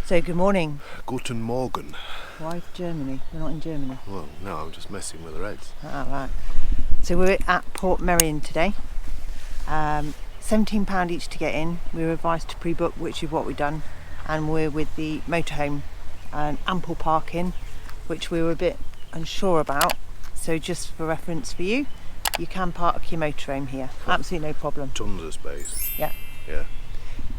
So good morning. Guten Morgen. Why Germany? We're not in Germany. Well, no, I'm just messing with the eggs. Ah, right. So we're at Portmeirion today. £17 each to get in. We were advised to pre-book, which is what we've done. And we're with the motorhome and ample parking, which we were a bit unsure about. So just for reference for you, you can park your motorhome here. Absolutely no problem. Tons of space. Yeah. Yeah.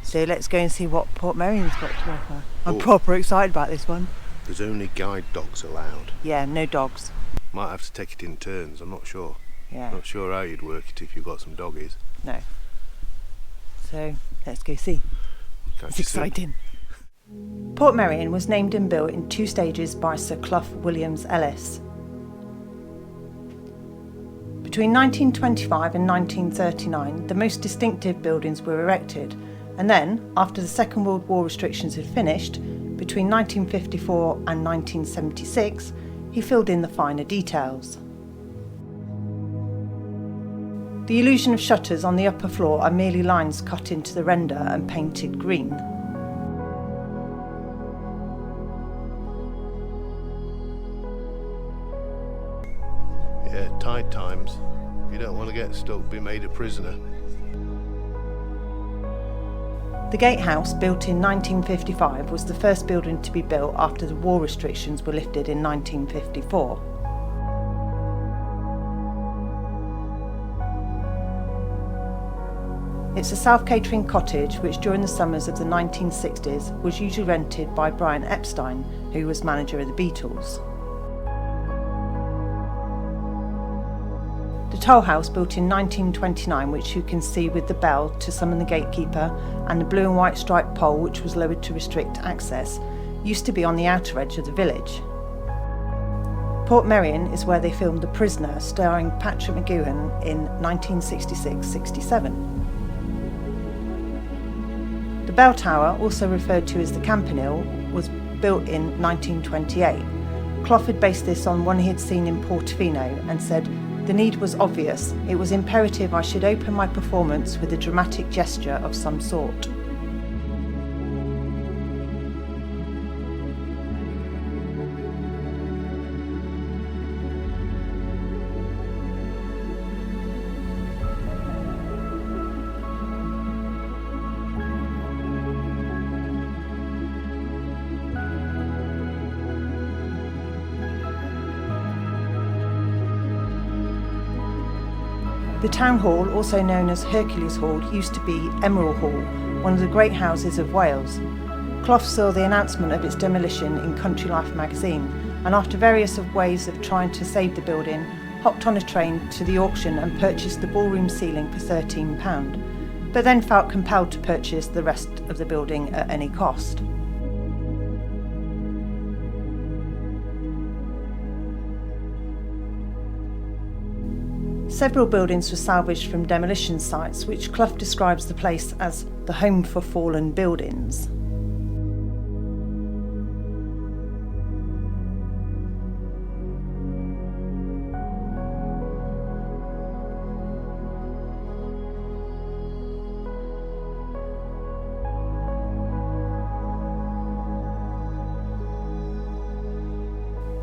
So let's go and see what Portmeirion's got to offer. I'm Oh. proper excited about this one. There's only guide dogs allowed. Yeah, no dogs. Might have to take it in turns, I'm not sure. Yeah. Not sure how you'd work it if you've got some doggies. No. So let's go see. Can't It's you see? exciting. Portmeirion was named and built in 2 stages by Sir Clough Williams-Ellis. Between 1925 and 1939, the most distinctive buildings were erected, and then, after the Second World War restrictions had finished, between 1954 and 1976, he filled in the finer details. The illusion of shutters on the upper floor are merely lines cut into the render and painted green. Yeah, tide times. If you don't want to get stuck, be made a prisoner. The gatehouse, built in 1955, was the first building to be built after the war restrictions were lifted in 1954. It's a self-catering cottage which during the summers of the 1960s was usually rented by Brian Epstein, who was manager of the Beatles. The toll house, built in 1929, which you can see with the bell to summon the gatekeeper and the blue and white striped pole which was lowered to restrict access, used to be on the outer edge of the village. Portmeirion is where they filmed The Prisoner, starring Patrick McGoohan, in 1966-67. The bell tower, also referred to as the Campanile, was built in 1928. Clough had based this on one he had seen in Portofino and said, "The need was obvious. It was imperative I should open my performance with a dramatic gesture of some sort." The town hall, also known as Hercules Hall, used to be Emerald Hall, one of the great houses of Wales. Clough saw the announcement of its demolition in Country Life magazine, and after various ways of trying to save the building, hopped on a train to the auction and purchased the ballroom ceiling for £13, but then felt compelled to purchase the rest of the building at any cost. Several buildings were salvaged from demolition sites, which Clough describes the place as the home for fallen buildings.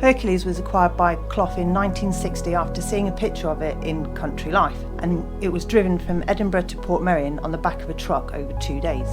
Hercules was acquired by Clough in 1960 after seeing a picture of it in Country Life, and it was driven from Edinburgh to Portmeirion on the back of a truck over 2 days.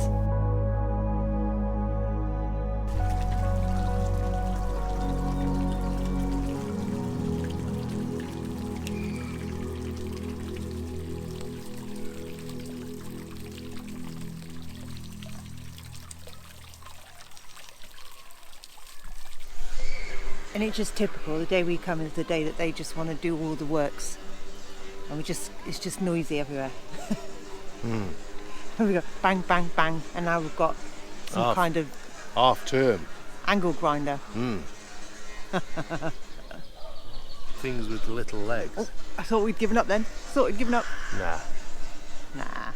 And it's just typical, the day we come is the day that they just want to do all the works. And it's just noisy everywhere. And we go bang, bang, bang, and now we've got some kind of Half term. angle grinder. Things with little legs. Oh, I thought we'd given up then. Nah. Nah.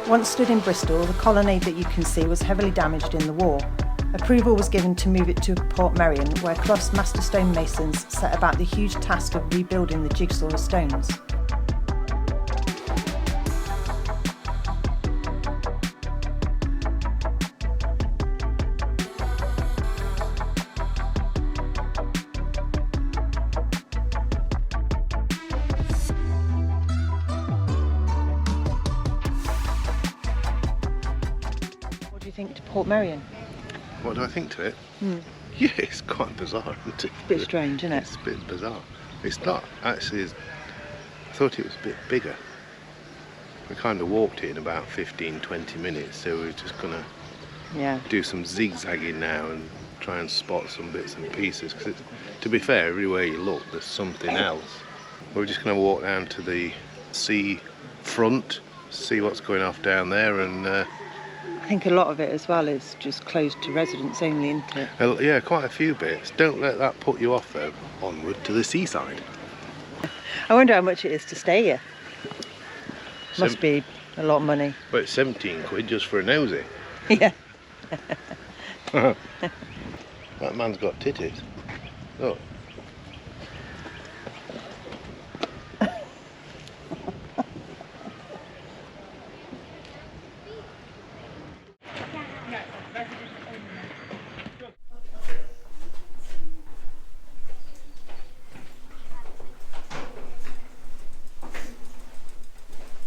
Once stood in Bristol, the colonnade that you can see was heavily damaged in the war. Approval was given to move it to Portmeirion, where Clough's master stonemasons set about the huge task of rebuilding the jigsaw of stones. What do you think to Portmeirion? What do I think to it? Yeah, it's quite bizarre, isn't it? It's a bit strange, isn't it? It's a bit bizarre. It's not actually I thought it was a bit bigger. We kind of walked it in about 15-20 minutes, so we're just gonna do some zigzagging now and try and spot some bits and pieces, because to be fair, everywhere you look there's something else. We're just gonna walk down to the sea front, see what's going off down there, and I think a lot of it as well is just closed to residents only, isn't it? yeah, quite a few bits. Don't let that put you off though. Onward to the seaside. I wonder how much it is to stay here. Must be a lot of money. But it's 17 quid just for a nosy. Yeah. That man's got titties. Look.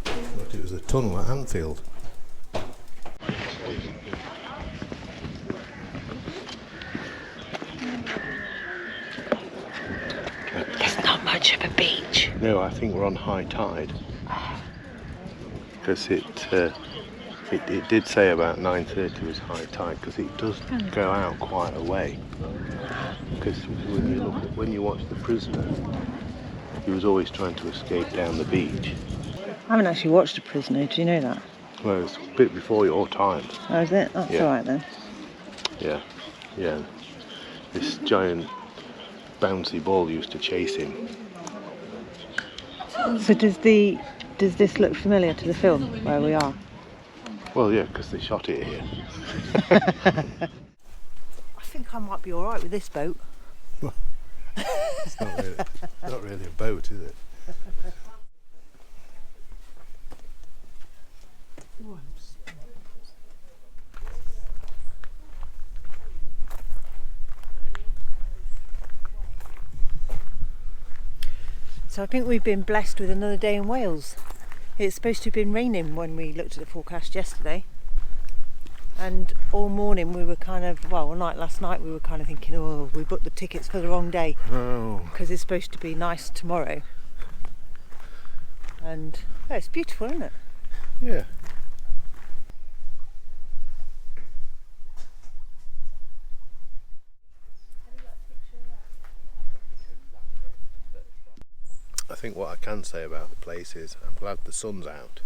Thought it was a tunnel at Anfield. There's not much of a beach. No, I think we're on high tide. Because it did say about 9:30 was high tide, because it does go out quite a way. Because when you watch The Prisoner, he was always trying to escape down the beach. I haven't actually watched The Prisoner, do you know that? Well, it's a bit before your time. Oh, is it? That's Yeah. alright then. Yeah, yeah. This giant bouncy ball used to chase him. So does this look familiar to the film where we are? Well, yeah, because they shot it here. I think I might be alright with this boat. It's not really a boat, is it? So I think we've been blessed with another day in Wales. It's supposed to have been raining when we looked at the forecast yesterday. And all morning we were kind of, well, all night last night we were kind of thinking, oh, we booked the tickets for the wrong day. Oh. Because it's supposed to be nice tomorrow. And oh, it's beautiful, isn't it? Yeah. I think what I can say about the place is I'm glad the sun's out,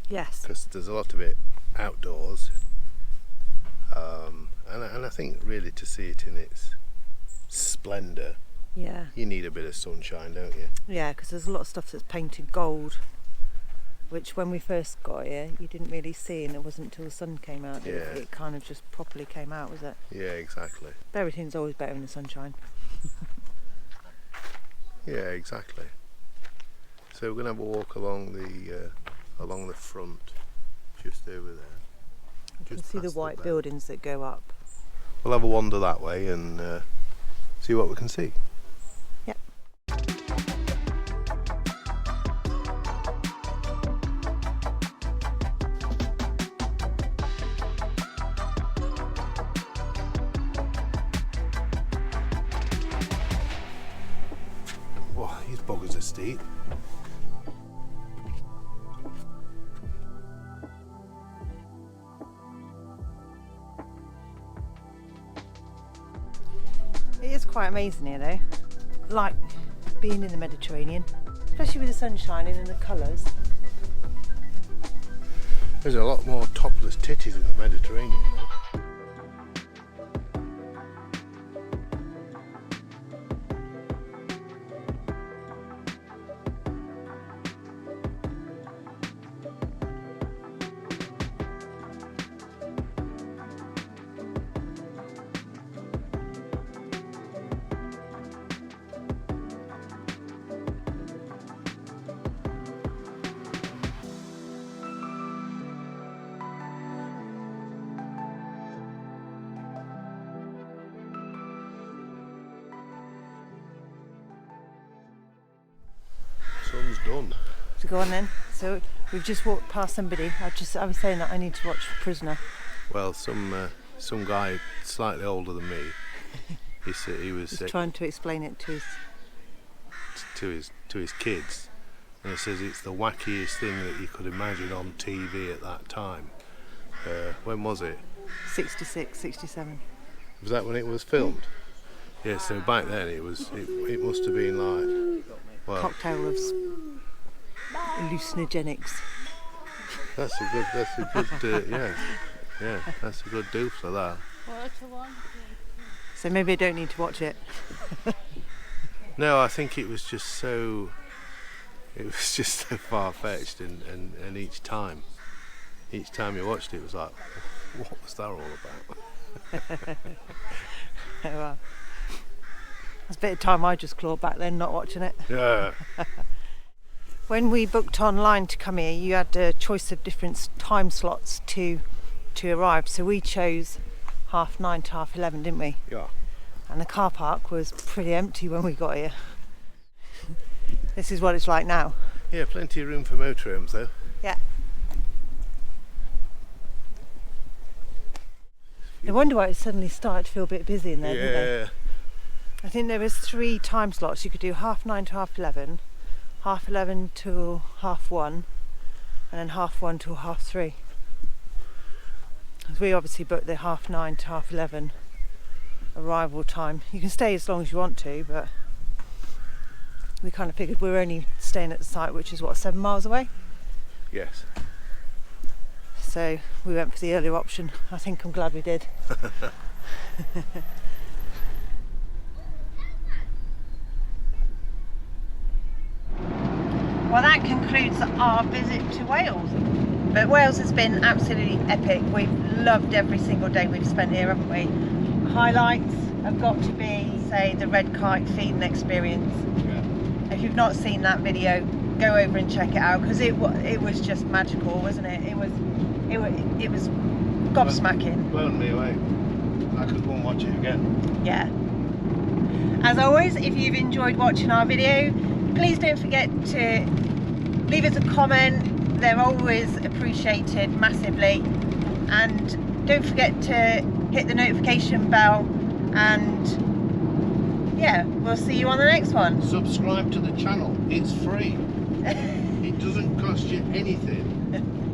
Yes. because there's a lot of it outdoors, and I think really to see it in its splendour, Yeah. you need a bit of sunshine, don't you? Yeah, because there's a lot of stuff that's painted gold, which when we first got here you didn't really see, and it wasn't until the sun came out that Yeah. it kind of just properly came out, was it? Yeah, exactly. Everything's always better in the sunshine. Yeah, exactly. So we're gonna have a walk along the front, just over there. You can Just see the past white boat. buildings that go up. We'll have a wander that way and see what we can see. Yep. Wow, these boggers are steep. It is quite amazing here though, like being in the Mediterranean, especially with the sun shining and the colours. There's a lot more topless titties in the Mediterranean. done. So go on then. So we've just walked past somebody. I was saying that I need to watch Prisoner. Well, some guy slightly older than me. He was trying to explain it to his kids, and he says it's the wackiest thing that you could imagine on TV at that time. When was it? 66, 67. Was that when it was filmed? Yeah. So back then it must have been like, well, cocktail of hallucinogenics. That's a good yeah, that's a good doof for that. So maybe I don't need to watch it. No, I think it was just so far-fetched, and each time you watched it was like, what was that all about? Oh, well. That's a bit of time I just clawed back then, not watching it. Yeah. When we booked online to come here, you had a choice of different time slots to arrive. So we chose 9:30 to 11:30, didn't we? Yeah. And the car park was pretty empty when we got here. This is what it's like now. Yeah, plenty of room for motorhomes though. Yeah. I wonder why it suddenly started to feel a bit busy in there, didn't they? I think there was 3 time slots. You could do 9:30 to 11:30, 11:30 to 1:30, and then 1:30 to 3:30. We obviously booked the 9:30 to 11:30 arrival time. You can stay as long as you want to, but we kind of figured we were only staying at the site, which is what, 7 miles away? Yes. So we went for the earlier option. I think I'm glad we did. Well, that concludes our visit to Wales. But Wales has been absolutely epic. We've loved every single day we've spent here, haven't we? Highlights have got to be, say, the red kite feeding experience. Yeah. If you've not seen that video, go over and check it out, because it was just magical, wasn't it? It was gobsmacking. Blown me away. I could go and watch it again. Yeah. As always, if you've enjoyed watching our video, please don't forget to leave us a comment. They're always appreciated massively, and don't forget to hit the notification bell, and yeah, we'll see you on the next one. Subscribe to the channel, it's free. It doesn't cost you anything.